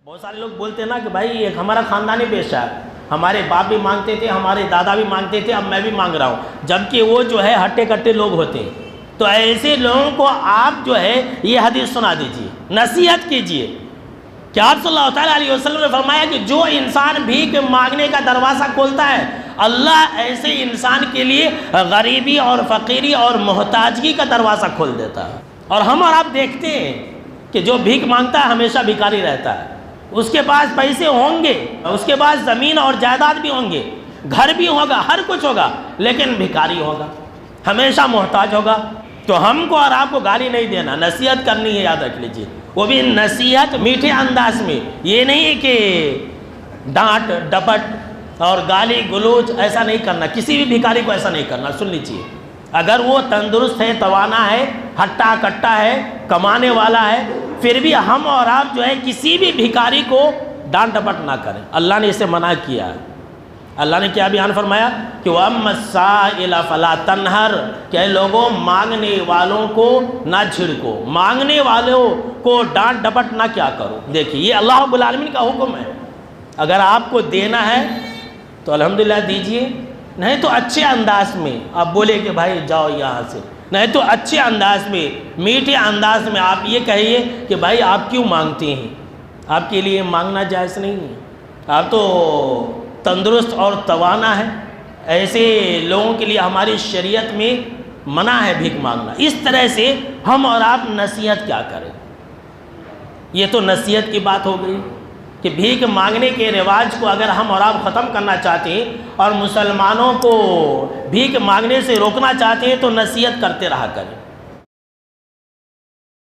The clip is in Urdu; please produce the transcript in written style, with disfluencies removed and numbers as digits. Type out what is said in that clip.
بہت سارے لوگ بولتے ہیں نا کہ بھائی ایک ہمارا خاندانی پیشہ ہے، ہمارے باپ بھی مانگتے تھے، ہمارے دادا بھی مانگتے تھے، اب میں بھی مانگ رہا ہوں، جبکہ وہ جو ہے ہٹے کٹے لوگ ہوتے ہیں۔ تو ایسے لوگوں کو آپ جو ہے یہ حدیث سنا دیجیے، نصیحت کیجیے کہ آپ صلی اللہ تعالیٰ علیہ وسلم نے فرمایا کہ جو انسان بھیک مانگنے کا دروازہ کھولتا ہے، اللہ ایسے انسان کے لیے غریبی اور فقیری اور محتاجگی کا دروازہ کھول دیتا ہے۔ اور ہم اور آپ دیکھتے ہیں کہ جو بھیک مانگتا ہے ہمیشہ بھکاری رہتا ہے، اس کے پاس پیسے ہوں گے، اس کے پاس زمین اور جائیداد بھی ہوں گے، گھر بھی ہوگا، ہر کچھ ہوگا، لیکن بھکاری ہوگا، ہمیشہ محتاج ہوگا۔ تو ہم کو اور آپ کو گالی نہیں دینا، نصیحت کرنی ہے، یاد رکھ لیجیے، وہ بھی نصیحت میٹھے انداز میں، یہ نہیں کہ ڈانٹ ڈپٹ اور گالی گلوچ، ایسا نہیں کرنا، کسی بھی بھکاری کو ایسا نہیں کرنا۔ سن لیجیے، اگر وہ تندرست ہے، توانا ہے، ہٹا کٹا ہے، کمانے والا ہے، پھر بھی ہم اور آپ جو ہے کسی بھی بھکاری کو ڈانٹ ڈپٹ نہ کریں، اللہ نے اسے منع کیا ہے۔ اللہ نے کیا بیان فرمایا کہ وَأَمَّا السَّائِلَ فَلَا تَنْهَرْ، کہ لوگوں مانگنے والوں کو نہ جھڑکو، مانگنے والوں کو ڈانٹ ڈپٹ نہ کیا کرو۔ دیکھیے یہ اللہ رب العالمین کا حکم ہے، اگر آپ کو دینا ہے تو الحمدللہ دیجئے، نہیں تو اچھے انداز میں آپ بولے کہ بھائی جاؤ یہاں سے، نہیں تو اچھے انداز میں، میٹھے انداز میں آپ یہ کہیے کہ بھائی آپ کیوں مانگتے ہیں، آپ کے لیے مانگنا جائز نہیں ہے، آپ تو تندرست اور توانا ہے، ایسے لوگوں کے لیے ہماری شریعت میں منع ہے بھیک مانگنا۔ اس طرح سے ہم اور آپ نصیحت کیا کریں، یہ تو نصیحت کی بات ہو گئی کہ بھیک مانگنے کے رواج کو اگر ہم اور آپ ختم کرنا چاہتے ہیں اور مسلمانوں کو بھیک مانگنے سے روکنا چاہتے ہیں تو نصیحت کرتے رہا کریں۔